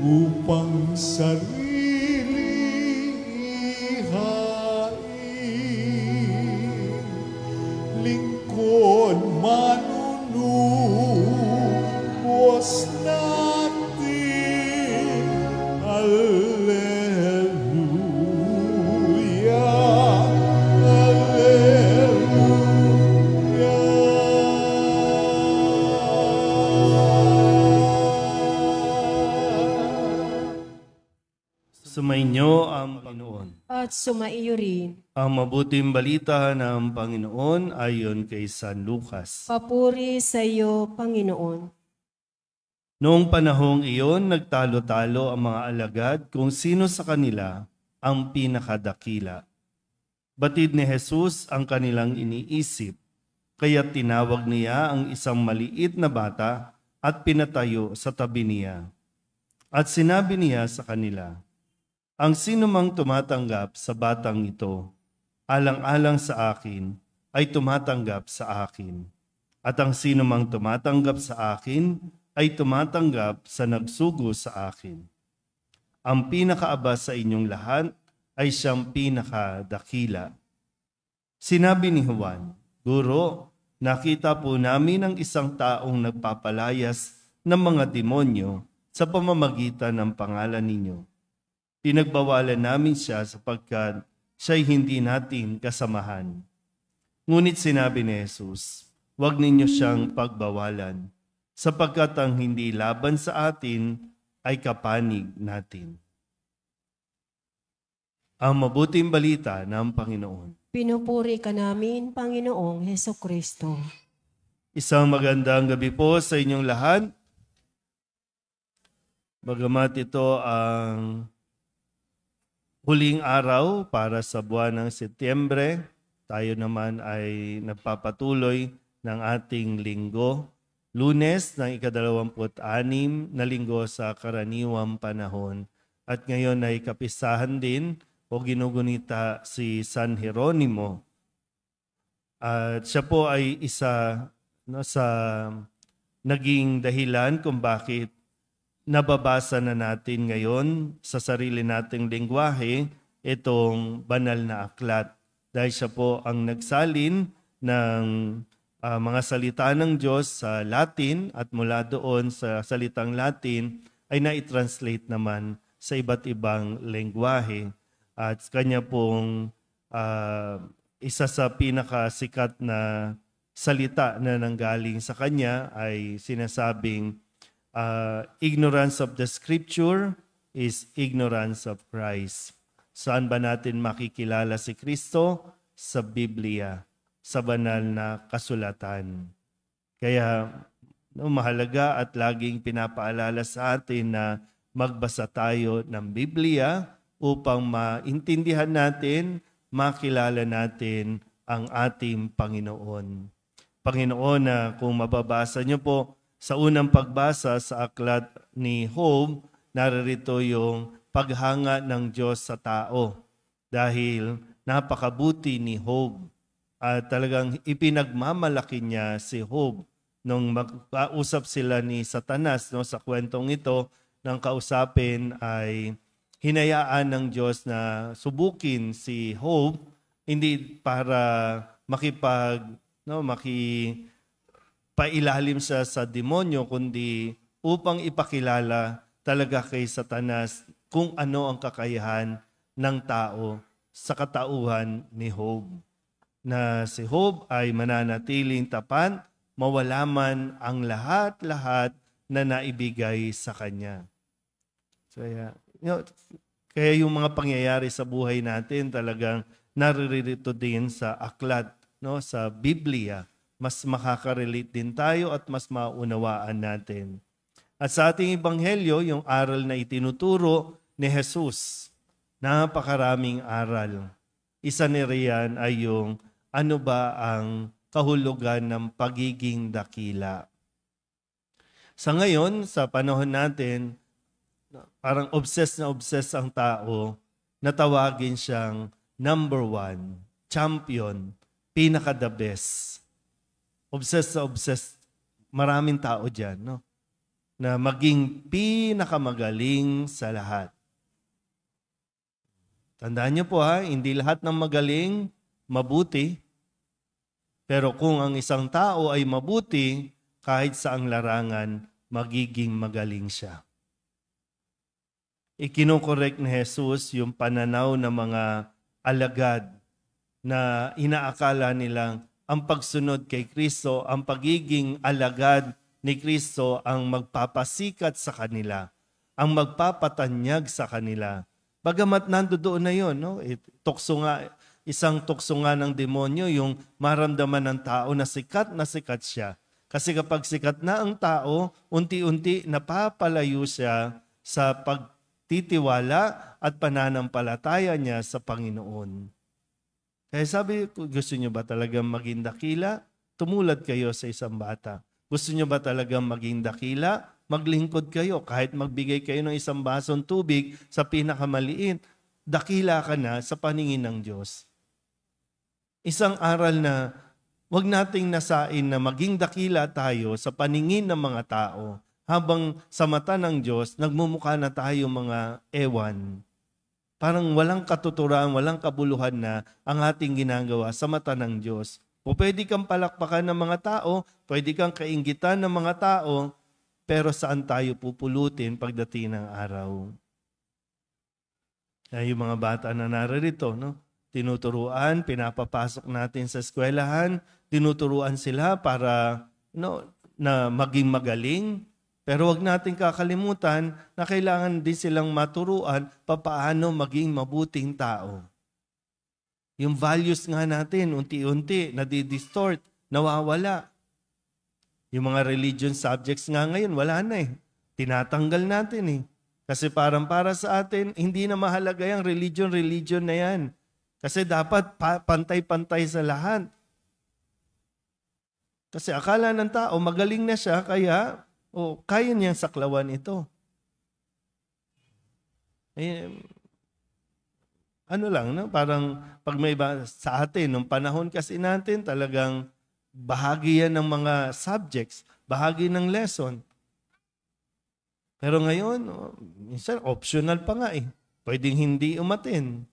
upang sarili ihain. Lingkod manunubos natin. Alleluia, Alleluia. Sumainyo ang Panginoon. At sumaiyo rin. Ang mabuting balita ng Panginoon ayon kay San Lucas. Papuri sa iyo, Panginoon. Noong panahong iyon, nagtalo-talo ang mga alagad kung sino sa kanila ang pinakadakila. Batid ni Jesus ang kanilang iniisip, kaya tinawag niya ang isang maliit na bata at pinatayo sa tabi niya. At sinabi niya sa kanila, ang sinumang tumatanggap sa batang ito, alang-alang sa akin, ay tumatanggap sa akin. At ang sinumang tumatanggap sa akin, ay tumatanggap sa nagsugo sa akin. Ang pinakaaba sa inyong lahat ay siyang pinakadakila. Sinabi ni Juan, Guro, nakita po namin ang isang taong nagpapalayas ng mga demonyo sa pamamagitan ng pangalan ninyo. Pinagbawalan namin siya sapagkat siya'y hindi natin kasamahan. Ngunit sinabi ni Jesus, huwag ninyo siyang pagbawalan, sapagkat ang hindi laban sa atin ay kapanig natin. Ang mabuting balita ng Panginoon. Pinupuri ka namin, Panginoong Hesukristo. Isang magandang gabi po sa inyong lahat. Bagamat ito ang huling araw para sa buwan ng Setyembre, tayo naman ay nagpapatuloy ng ating linggo. Lunes ng ika-26 na linggo sa karaniwang panahon. At ngayon ay kapisahan din o ginugunita si San Jeronimo. At siya po ay isa sa naging dahilan kung bakit nababasa na natin ngayon sa sarili nating lengguwahe itong banal na aklat. Dahil siya po ang nagsalin ng mga salita ng Diyos sa Latin at mula doon sa salitang Latin ay na-translate naman sa iba't ibang lengguwahe. At kanya pong isa sa pinakasikat na salita na nanggaling sa kanya ay sinasabing, ignorance of the Scripture is ignorance of Christ. Saan ba natin makikilala si Kristo? Sa Biblia, sa banal na kasulatan. Kaya mahalaga at laging pinapaalala sa atin na magbasa tayo ng Biblia upang maintindihan natin, makilala natin ang ating Panginoon. Panginoon na kung mababasa niyo po, sa unang pagbasa sa aklat ni Job, naririto yung paghanga ng Diyos sa tao dahil napakabuti ni Job at talagang ipinagmamalaki niya si Job nung magkausap sila ni Satanas sa kwentong ito. Nang kausapin ay hinayaan ng Diyos na subukin si Job hindi para pailalim siya sa demonyo, kundi upang ipakilala talaga kay Satanas kung ano ang kakayahan ng tao sa katauhan ni Job. Na si Job ay mananatiling tapat, mawala man ang lahat-lahat na naibigay sa kanya. So, kaya yung mga pangyayari sa buhay natin talagang naririto din sa aklat, sa Biblia. Mas makaka-relate din tayo at mas maunawaan natin. At sa ating ebanghelyo, yung aral na itinuturo ni Jesus, napakaraming aral. Isa ni riyan ay yung ano ba ang kahulugan ng pagiging dakila. Sa ngayon, sa panahon natin, parang obsessed ang tao na tawagin siyang number one, champion, pinaka-the best. Obsessed. Maraming tao dyan, no? na maging pinakamagaling sa lahat. Tandaan niyo po hindi lahat ng magaling, mabuti. Pero kung ang isang tao ay mabuti, kahit saang larangan, magiging magaling siya. Ikinokorek ni Jesus yung pananaw ng mga alagad na inaakala nilang ang pagsunod kay Kristo, ang pagiging alagad ni Kristo ang magpapasikat sa kanila, ang magpapatanyag sa kanila. Bagamat nandoon na yun, no? Isang tukso nga ng demonyo yung maramdaman ng tao na sikat siya. Kasi kapag sikat na ang tao, unti-unti napapalayo siya sa pagtitiwala at pananampalataya niya sa Panginoon. Kaya sabi ko, gusto niyo ba talagang maging dakila? Tumulad kayo sa isang bata. Gusto niyo ba talagang maging dakila? Maglingkod kayo. Kahit magbigay kayo ng isang basong tubig sa pinakamaliit, dakila ka na sa paningin ng Diyos. Isang aral na wag nating nasain na maging dakila tayo sa paningin ng mga tao habang sa mata ng Diyos, nagmumukha na tayo mga ewan. Parang walang katuturan, walang kabuluhan na ang ating ginagawa sa mata ng Diyos. O pwede kang palakpakan ng mga tao, pwede kang kainggitan ng mga tao, pero saan tayo pupulutin pagdating ng araw? Ay, yung mga bata na narito, no? Tinuturuan, pinapapasok natin sa eskwelahan, tinuturuan sila para na maging magaling. Pero wag natin kakalimutan na kailangan din silang maturuan papaano maging mabuting tao. Yung values nga natin, unti-unti, nadidistort, nawawala. Yung mga religion subjects nga ngayon, wala na eh. Tinatanggal natin eh. Kasi parang para sa atin, hindi na mahalaga yung religion na yan. Kasi dapat pantay-pantay sa lahat. Kasi akala ng tao, magaling na siya, kaya kaya niyang saklawan ito. Ano lang, no? Parang pag may sa atin, nung panahon kasi natin, talagang bahagi yan ng mga subjects, bahagi ng lesson. Pero ngayon, minsan optional pa nga eh. Pwedeng hindi umatin.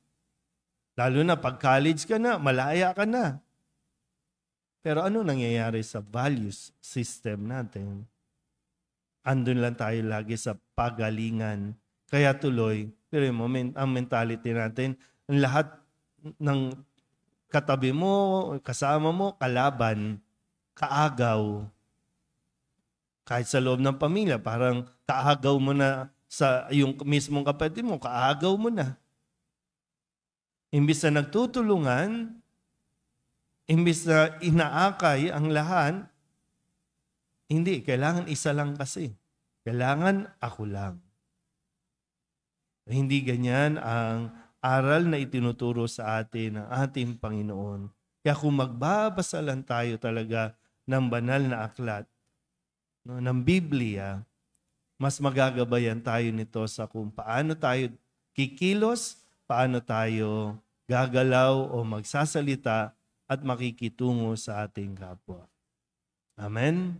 Lalo na pag college ka na, malaya ka na. Pero ano nangyayari sa values system natin? Andun lang tayo lagi sa pagalingan. Kaya tuloy, pero ang mentality natin, ang lahat ng katabi mo, kasama mo, kalaban, kaagaw. Kahit sa loob ng pamilya, parang kaagaw mo na sa yung mismong kapatid mo, kaagaw mo na. Imbis na nagtutulungan, imbis na inaakay ang lahat, hindi, kailangan isa lang kasi. Kailangan ako lang. Hindi ganyan ang aral na itinuturo sa atin ng ating Panginoon. Kaya kung magbabasa lang tayo talaga ng banal na aklat, ng Biblia, mas magagabayan tayo nito sa kung paano tayo kikilos, paano tayo gagalaw o magsasalita at makikitungo sa ating kapwa. Amen?